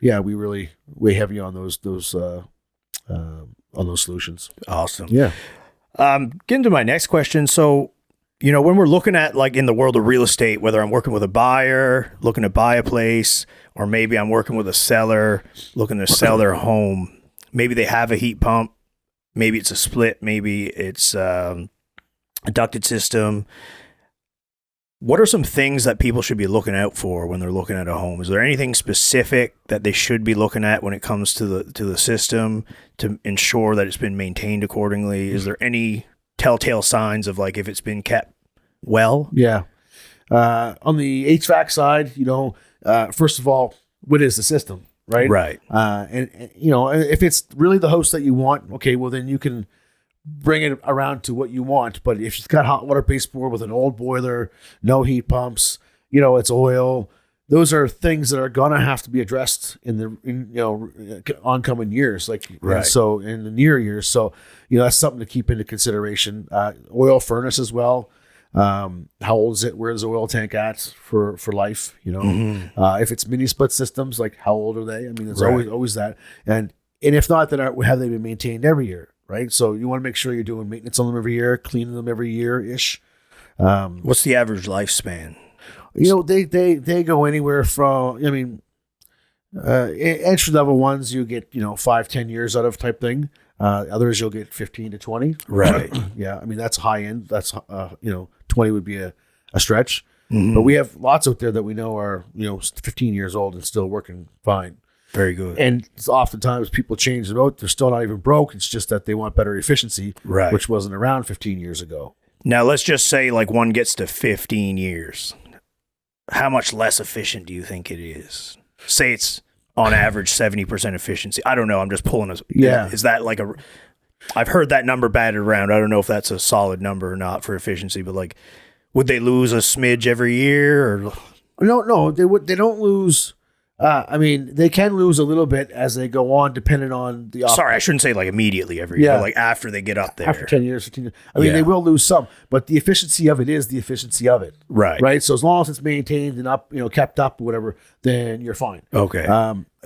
Speaker 2: we really weigh heavy on those solutions.
Speaker 1: Awesome.
Speaker 2: Yeah.
Speaker 1: Getting to my next question. So, when we're looking at, like, in the world of real estate, whether I'm working with a buyer looking to buy a place, or maybe I'm working with a seller looking to sell their home, maybe they have a heat pump, maybe it's a split, maybe it's a ducted system. What are some things that people should be looking out for when they're looking at a home? Is there anything specific that they should be looking at when it comes to the system to ensure that it's been maintained accordingly? Is there any telltale signs of, like, if it's been kept well?
Speaker 2: Yeah. On the HVAC side, first of all, what is the system, right?
Speaker 1: Right.
Speaker 2: And if it's really the host that you want, okay, well, then you can bring it around to what you want. But if it's got hot water baseboard with an old boiler, no heat pumps, it's oil, those are things that are gonna have to be addressed in the oncoming years, like
Speaker 1: right.
Speaker 2: So in the near years. So that's something to keep into consideration. Oil furnace as well. How old is it? Where's the oil tank at for life? If it's mini split systems, like how old are they? I mean, it's always that. And if not, then have they been maintained every year? Right. So you want to make sure you're doing maintenance on them every year, cleaning them every year ish.
Speaker 1: What's the average lifespan?
Speaker 2: They go anywhere from, entry level ones, you get, 5-10 years out of type thing. Others you'll get 15 to 20.
Speaker 1: Right.
Speaker 2: Yeah. I mean, that's high end. That's, 20 would be a stretch,
Speaker 1: Mm-hmm.
Speaker 2: but we have lots out there that we know are, 15 years old and still working fine.
Speaker 1: Very good.
Speaker 2: And oftentimes people change them out. They're still not even broke. It's just that they want better efficiency,
Speaker 1: right,
Speaker 2: which wasn't around 15 years ago.
Speaker 1: Now, let's just say like one gets to 15 years. How much less efficient do you think it is? Say it's on average 70% efficiency. I don't know. I'm just pulling a...
Speaker 2: Yeah.
Speaker 1: Is that like a... I've heard that number batted around. I don't know if that's a solid number or not for efficiency, but like, would they lose a smidge every year? Or
Speaker 2: No, they don't lose I mean, they can lose a little bit as they go on, depending on the.
Speaker 1: Sorry, I shouldn't say like immediately every year, but like after they get up there.
Speaker 2: After 10 years, 15 years. I mean, they will lose some, but the efficiency of it is the efficiency of it.
Speaker 1: Right.
Speaker 2: Right. So as long as it's maintained and up, kept up or whatever, then you're fine.
Speaker 1: Okay.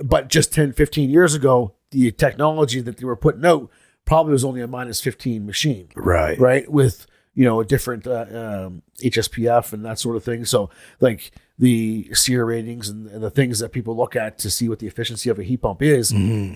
Speaker 2: But just 10, 15 years ago, the technology that they were putting out probably was only a minus 15 machine.
Speaker 1: Right.
Speaker 2: Right. With, a different HSPF and that sort of thing. So like the SEER ratings and the things that people look at to see what the efficiency of a heat pump is,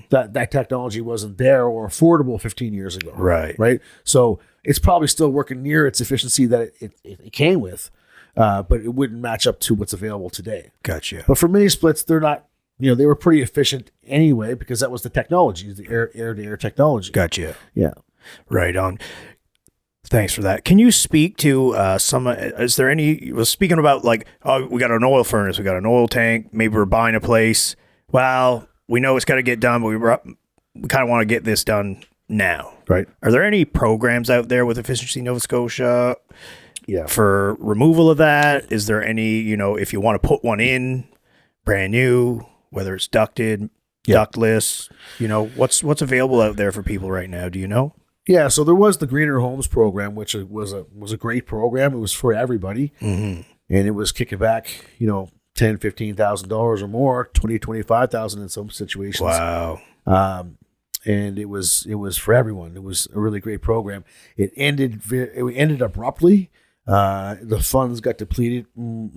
Speaker 2: that technology wasn't there or affordable 15 years ago.
Speaker 1: Right.
Speaker 2: Right. So it's probably still working near its efficiency that it came with, but it wouldn't match up to what's available today.
Speaker 1: Gotcha.
Speaker 2: But for mini splits, they're not, they were pretty efficient anyway because that was the technology, the air-to-air technology.
Speaker 1: Gotcha.
Speaker 2: Yeah.
Speaker 1: Right on. Thanks for that. Can you speak to is there any, speaking about like, oh, we got an oil furnace, we got an oil tank, maybe we're buying a place. Well, we know it's got to get done, but we kind of want to get this done now.
Speaker 2: Right.
Speaker 1: Are there any programs out there with Efficiency Nova Scotia
Speaker 2: Yeah.
Speaker 1: for removal of that? Is there any, if you want to put one in brand new, whether it's ducted, ductless, what's available out there for people right now? Do you know?
Speaker 2: Yeah, so there was the Greener Homes program, which was a great program. It was for everybody, and it was kicking back, $10,000-$15,000 or more, $20,000-$25,000 in some situations.
Speaker 1: Wow.
Speaker 2: And it was for everyone. It was a really great program. It ended abruptly. The funds got depleted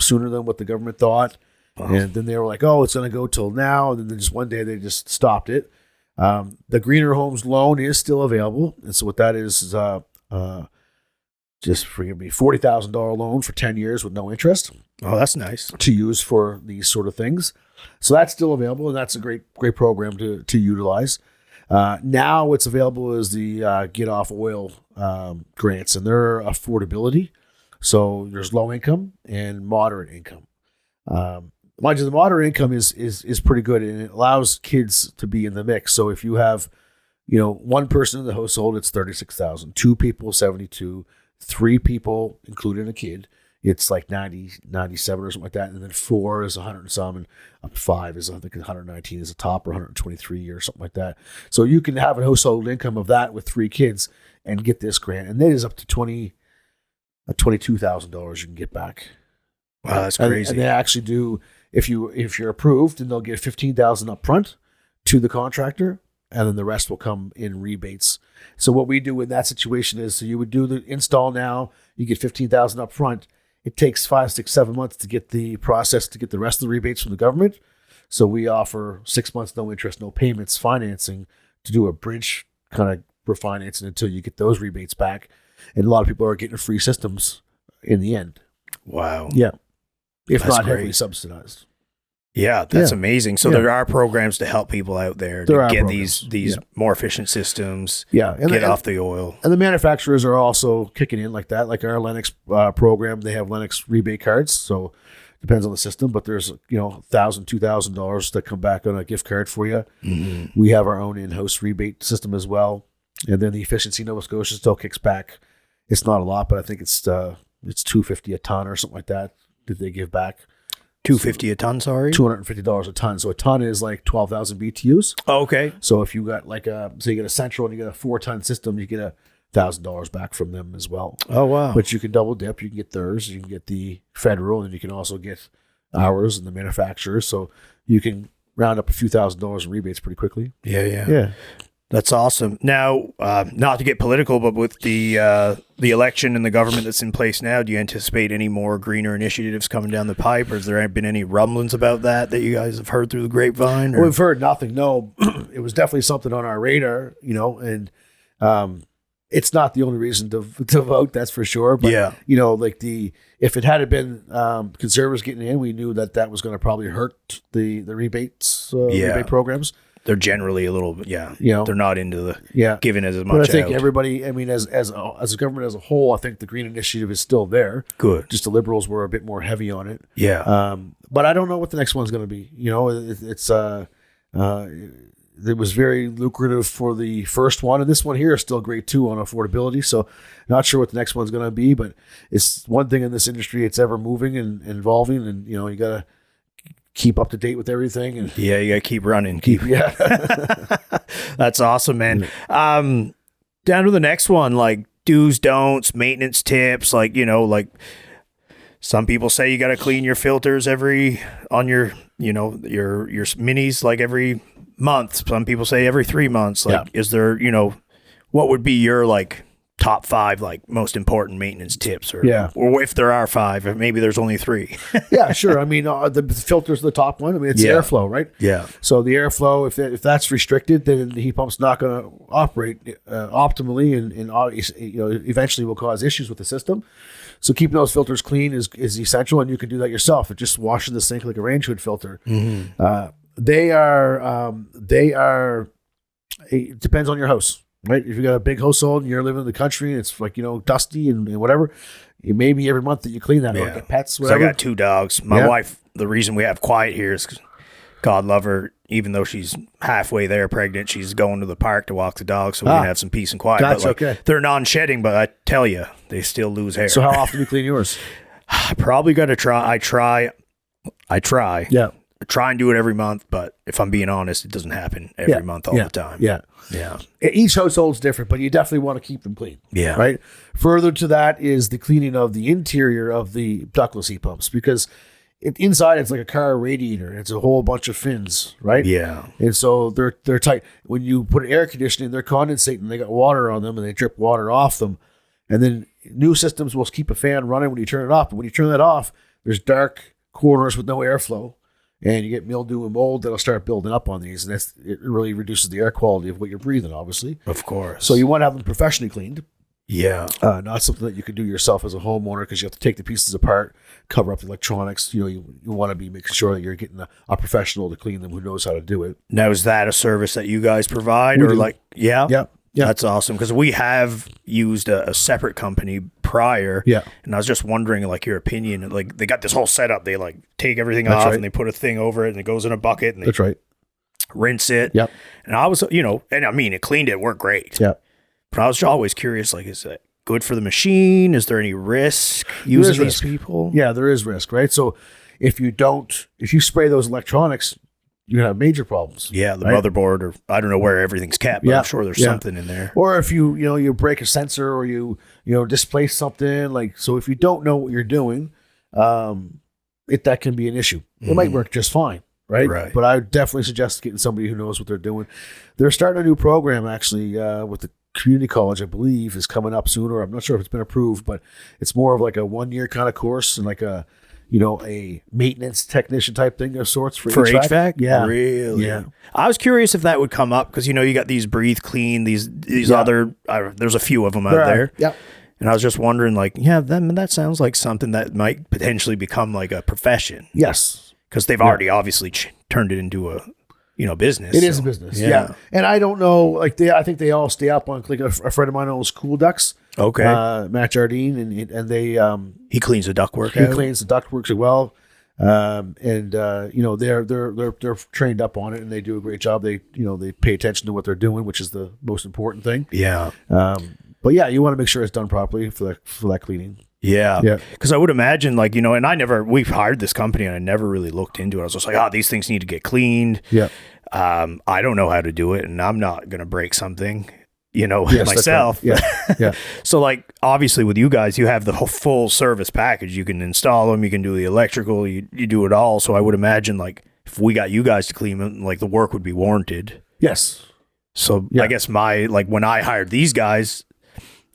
Speaker 2: sooner than what the government thought, and then they were like, "Oh, it's going to go till now," and then just one day they just stopped it. The Greener Homes loan is still available. And so what that is just forgive me, $40,000 loan for 10 years with no interest.
Speaker 1: Oh, that's nice
Speaker 2: to use for these sort of things. So that's still available. And that's a great program to utilize. Now what's available is the Get Off Oil grants, and their affordability. So there's low income and moderate income. Mind you, the moderate income is pretty good, and it allows kids to be in the mix. So if you have, one person in the household, it's $36,000. 2 people, $72,000. 3 people, including a kid, it's like 90, 97 or something like that. And then 4 is 100 and some, and up to 5 is I think 119 is a top, or 123 or something like that. So you can have a household income of that with 3 kids and get this grant, and that is up to $22,000 you can get back.
Speaker 1: Wow, that's crazy.
Speaker 2: And they actually do. If you're approved, and they'll give $15,000 up front to the contractor, and then the rest will come in rebates. So what we do in that situation is, so you would do the install now, you get $15,000 up front. It takes 5, 6, 7 months to get the process to get the rest of the rebates from the government. So we offer 6 months, no interest, no payments financing to do a bridge kind of refinancing until you get those rebates back. And a lot of people are getting free systems in the end.
Speaker 1: Wow.
Speaker 2: Yeah. If
Speaker 1: That's
Speaker 2: not
Speaker 1: great.
Speaker 2: heavily subsidized.
Speaker 1: Yeah, that's amazing. So there are programs to help people out there to get
Speaker 2: programs.
Speaker 1: these more efficient systems,
Speaker 2: and
Speaker 1: get off the oil.
Speaker 2: And the manufacturers are also kicking in like that. Like our Lennox program, they have Lennox rebate cards. So it depends on the system, but there's, $1,000, $2,000 that come back on a gift card for you. Mm-hmm. We have our own in-house rebate system as well. And then the Efficiency Nova Scotia still kicks back. It's not a lot, but I think it's $250 a ton or something like that they give back.
Speaker 1: $250 a ton, sorry?
Speaker 2: $250 a ton. So a ton is like 12,000 BTUs.
Speaker 1: Oh, okay.
Speaker 2: So if you got so you get a central and you get a 4-ton system, you get $1,000 back from them as well.
Speaker 1: Oh, wow.
Speaker 2: But you can double dip. You can get theirs. You can get the federal, and you can also get ours and the manufacturers. So you can round up a few $1,000s in rebates pretty quickly.
Speaker 1: Yeah. That's awesome. Now, not to get political, but with the election and the government that's in place now, do you anticipate any more greener initiatives coming down the pipe, or has there been any rumblings about that you guys have heard through the grapevine? Or?
Speaker 2: Well, we've heard nothing. No, it was definitely something on our radar, and it's not the only reason to vote, that's for sure. But, if it had been conservatives getting in, we knew that was going to probably hurt the rebates, rebate programs.
Speaker 1: They're generally a little, they're not into the giving as much.
Speaker 2: But I think
Speaker 1: out.
Speaker 2: everybody, as a government as a whole, I think the green initiative is still there.
Speaker 1: Good.
Speaker 2: Just the liberals were a bit more heavy on it.
Speaker 1: Yeah.
Speaker 2: But I don't know what the next one's going to be. It was very lucrative for the first one, and this one here is still great too on affordability. So, not sure what the next one's going to be, but it's one thing in this industry. It's ever moving and evolving, and you got to keep up to date with everything. And
Speaker 1: Yeah, you got to keep running.
Speaker 2: yeah.
Speaker 1: That's awesome, man. Down to the next one, like do's, don'ts, maintenance tips, like, you know, like some people say you got to clean your filters on your, you know, your minis, like every month. Some people say every 3 months. Like, is there, you know, what would be your like top 5 like most important maintenance tips, or if there are 5, or maybe there's only 3?
Speaker 2: Yeah, sure. I mean, the filter's the top one. I mean, it's airflow, right?
Speaker 1: Yeah.
Speaker 2: So the airflow, if that's restricted, then the heat pump's not going to operate optimally, and obviously, you know, eventually will cause issues with the system. So keeping those filters clean is essential, and you can do that yourself. It just washing the sink like a range hood filter. They are. It depends on your house. Right, if you got a big household and you're living in the country, and it's like, you know, dusty and whatever, it may be every month that you clean that. Or get pets, whatever.
Speaker 1: So I got 2 dogs. My wife, the reason we have quiet here is 'cause God love her, even though she's halfway there pregnant, she's going to the park to walk the dogs, so we can have some peace and quiet.
Speaker 2: That's
Speaker 1: but like, they're non-shedding, but I tell you, they still lose hair.
Speaker 2: So how often do you clean yours?
Speaker 1: I probably got to try. I try.
Speaker 2: Yeah.
Speaker 1: I try and do it every month, but if I'm being honest, it doesn't happen every month all the time.
Speaker 2: Yeah. Each household's different, but you definitely want to keep them clean.
Speaker 1: Yeah.
Speaker 2: Right. Further to that is the cleaning of the interior of the ductless heat pumps, because inside it's like a car radiator. It's a whole bunch of fins, right?
Speaker 1: Yeah.
Speaker 2: And so they're tight. When you put air conditioning, they're condensating. They got water on them, and they drip water off them. And then new systems will keep a fan running when you turn it off. But when you turn that off, there's dark corners with no airflow. And you get mildew and mold that'll start building up on these, and it really reduces the air quality of what you're breathing, obviously.
Speaker 1: Of course.
Speaker 2: So you want to have them professionally cleaned.
Speaker 1: Yeah.
Speaker 2: Not something that you can do yourself as a homeowner, because you have to take the pieces apart, cover up the electronics. You know, you want to be making sure that you're getting a professional to clean them who knows how to do it.
Speaker 1: Now, is that a service that you guys provide,
Speaker 2: We
Speaker 1: or
Speaker 2: do.
Speaker 1: like, yeah?
Speaker 2: Yeah.
Speaker 1: That's awesome, because we have used a separate company prior.
Speaker 2: Yeah.
Speaker 1: And I was just wondering, like, your opinion. Like, they got this whole setup. They like take everything off,
Speaker 2: right.
Speaker 1: and they put a thing over it, and it goes in a bucket, and they
Speaker 2: That's right.
Speaker 1: rinse it.
Speaker 2: Yep.
Speaker 1: And I was, you know, and I mean, it cleaned it, worked great.
Speaker 2: Yeah.
Speaker 1: But I was always curious, like, is it good for the machine? Is there any risk using these people?
Speaker 2: Yeah, there is risk, right? So if you spray those electronics, you have major problems.
Speaker 1: Yeah, the motherboard, or I don't know where everything's kept, but I'm sure there's something in there.
Speaker 2: Or if you break a sensor, or you displace something, like, so if you don't know what you're doing, that can be an issue. It might work just fine, right?
Speaker 1: Right.
Speaker 2: But I would definitely suggest getting somebody who knows what they're doing. They're starting a new program, actually, with the community college, I believe, is coming up sooner. I'm not sure if it's been approved, but it's more of like a 1-year kind of course, and like a maintenance technician type thing of sorts for
Speaker 1: HVAC?
Speaker 2: Yeah.
Speaker 1: Really?
Speaker 2: Yeah.
Speaker 1: I was curious if that would come up, because, you know, you got these Breathe Clean, these other, there's a few of them out there.
Speaker 2: Yeah.
Speaker 1: And I was just wondering, like, that sounds like something that might potentially become like a profession.
Speaker 2: Yes.
Speaker 1: Because they've already obviously turned it into a, business.
Speaker 2: It is a business. Yeah. And I don't know, like, I think they all stay up on, like, a friend of mine owns Cool Ducts.
Speaker 1: Okay.
Speaker 2: Matt Jardine, and they
Speaker 1: he cleans the ductwork.
Speaker 2: He cleans the ductwork as well, they're trained up on it, and they do a great job. They pay attention to what they're doing, which is the most important thing.
Speaker 1: Yeah.
Speaker 2: But yeah, you want to make sure it's done properly for that cleaning.
Speaker 1: Yeah. Because I would imagine, like, and we've hired this company, and I never really looked into it. I was just like, these things need to get cleaned.
Speaker 2: Yeah.
Speaker 1: I don't know how to do it, and I'm not going to break something. Myself.
Speaker 2: Right. Yeah.
Speaker 1: So, like, obviously with you guys, you have the whole full service package. You can install them, you can do the electrical, you do it all. So I would imagine, like, if we got you guys to clean them, like, the work would be warranted.
Speaker 2: Yes.
Speaker 1: So I guess when I hired these guys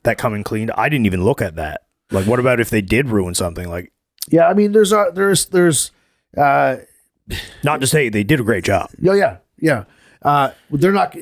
Speaker 1: that come and cleaned, I didn't even look at that. Like, what about if they did ruin something? Like,
Speaker 2: yeah, I mean, there's not
Speaker 1: to say they did a great job.
Speaker 2: Yeah. They're not.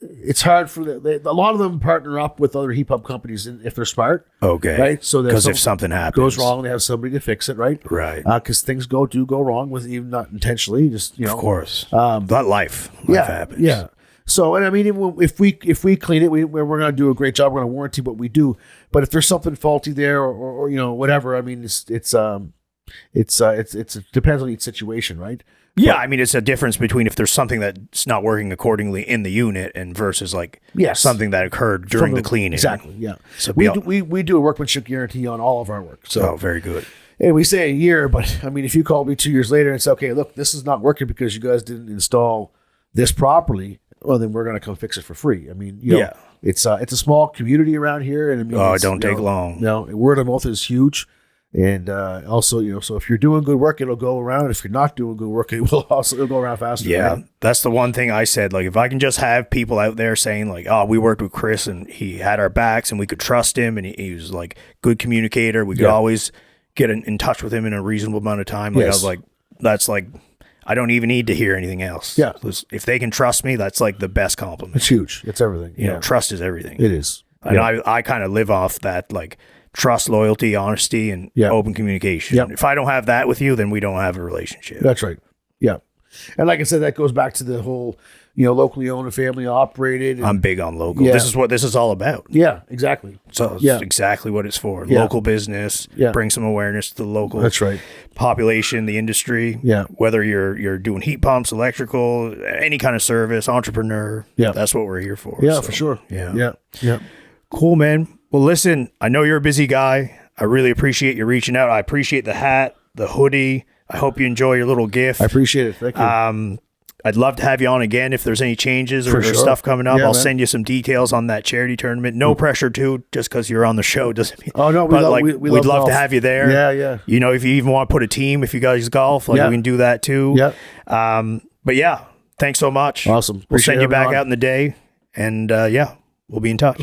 Speaker 2: It's hard for a lot of them partner up with other heat pump companies if they're smart.
Speaker 1: Okay.
Speaker 2: Right. So
Speaker 1: because if something happens,
Speaker 2: goes wrong, they have somebody to fix it. Right.
Speaker 1: Right.
Speaker 2: Because things do go wrong with even not intentionally. Just
Speaker 1: of course. That life happens.
Speaker 2: Yeah. So, and I mean, if we clean it, we're going to do a great job. We're going to warranty what we do. But if there's something faulty there, or whatever, I mean, it depends on each situation, right?
Speaker 1: Yeah, I mean, it's a difference between if there's something that's not working accordingly in the unit and versus like something that occurred during the cleaning.
Speaker 2: Exactly. Yeah.
Speaker 1: So
Speaker 2: we do a workmanship guarantee on all of our work. So
Speaker 1: very good.
Speaker 2: And we say a year, but I mean, if you called me 2 years later and said, okay, look, this is not working because you guys didn't install this properly, well, then we're going to come fix it for free. I mean, you know, it's a small community around here. And I mean,
Speaker 1: it don't take long.
Speaker 2: No, word of mouth is huge. And also, you know, so if you're doing good work, it'll go around. If you're not doing good work, it'll go around faster.
Speaker 1: Yeah,
Speaker 2: right?
Speaker 1: That's the one thing I said. Like, if I can just have people out there saying, like, oh, we worked with Chris and he had our backs and we could trust him and he was like good communicator. We could always get in touch with him in a reasonable amount of time. Like, I was like, that's like, I don't even need to hear anything else.
Speaker 2: Yeah.
Speaker 1: If they can trust me, that's like the best compliment.
Speaker 2: It's huge. It's everything.
Speaker 1: You know, trust is everything.
Speaker 2: It is.
Speaker 1: And I kind of live off that, like, trust, loyalty, honesty, and open communication.
Speaker 2: Yep.
Speaker 1: If I don't have that with you, then we don't have a relationship.
Speaker 2: That's right. Yeah. And like I said, that goes back to the whole, you know, locally owned and family operated. And,
Speaker 1: I'm big on local.
Speaker 2: Yeah.
Speaker 1: This is what this is all about.
Speaker 2: Yeah, exactly.
Speaker 1: So it's exactly what it's for.
Speaker 2: Yeah.
Speaker 1: Local business, bring some awareness to the local
Speaker 2: That's right.
Speaker 1: population, the industry.
Speaker 2: Yeah.
Speaker 1: Whether you're doing heat pumps, electrical, any kind of service, entrepreneur.
Speaker 2: Yeah.
Speaker 1: That's what we're here for.
Speaker 2: Yeah,
Speaker 1: So,
Speaker 2: for sure.
Speaker 1: Yeah.
Speaker 2: Yeah. Yeah.
Speaker 1: Cool, man. Well, listen, I know you're a busy guy. I really appreciate you reaching out. I appreciate the hat, the hoodie. I hope you enjoy your little gift.
Speaker 2: I appreciate it. Thank you.
Speaker 1: I'd love to have you on again if there's any changes or
Speaker 2: sure.
Speaker 1: stuff coming up.
Speaker 2: Yeah,
Speaker 1: I'll
Speaker 2: man.
Speaker 1: send you some details on that charity tournament. No pressure too, just because you're on the show doesn't mean.
Speaker 2: Oh no,
Speaker 1: we'd love to have you there.
Speaker 2: Yeah, yeah.
Speaker 1: You know, if you even want to put a team, if you guys golf, like we can do that too.
Speaker 2: Yeah.
Speaker 1: But yeah, thanks so much.
Speaker 2: Awesome.
Speaker 1: We'll send you back
Speaker 2: on.
Speaker 1: out in the day, and we'll be in touch.